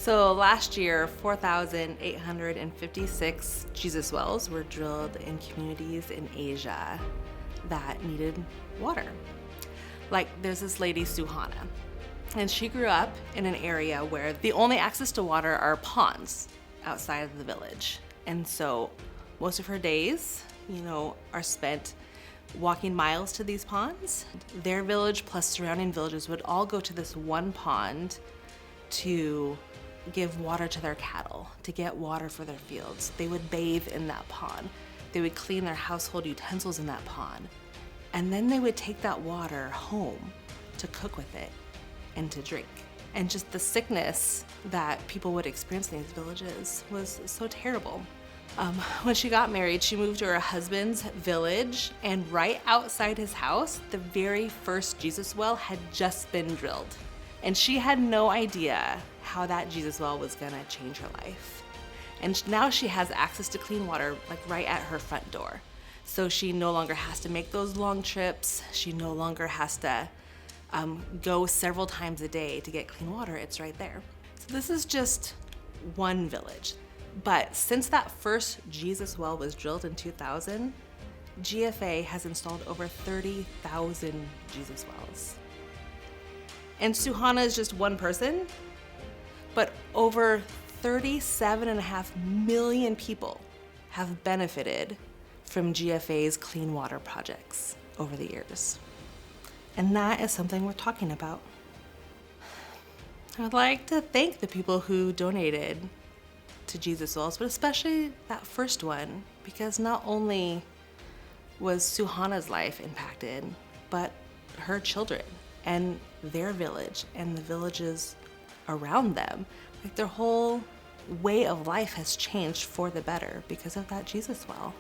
So last year, 4,856 Jesus wells were drilled in communities in Asia that needed water. Like there's this lady, Suhana, and she grew up in an area where the only access to water are ponds outside of the village. And so most of her days, are spent walking miles to these ponds. Their village plus surrounding villages would all go to this one pond to give water to their cattle, to get water for their fields. They would bathe in that pond. They would clean their household utensils in that pond. And then they would take that water home to cook with it and to drink. And just the sickness that people would experience in these villages was so terrible. When she got married, she moved to her husband's village, and right outside his house, the very first Jesus well had just been drilled. And she had no idea how that Jesus well was gonna change her life. And now she has access to clean water, like right at her front door. So she no longer has to make those long trips. She no longer has to go several times a day to get clean water. It's right there. So this is just one village. But since that first Jesus well was drilled in 2000, GFA has installed over 30,000 Jesus wells. And Suhana is just one person, but over 37.5 million people have benefited from GFA's clean water projects over the years. And that is something we're talking about. I'd like to thank the people who donated to Jesus wells, but especially that first one, because not only was Suhana's life impacted, but her children and their village and the villages around them. Like their whole way of life has changed for the better because of that Jesus well.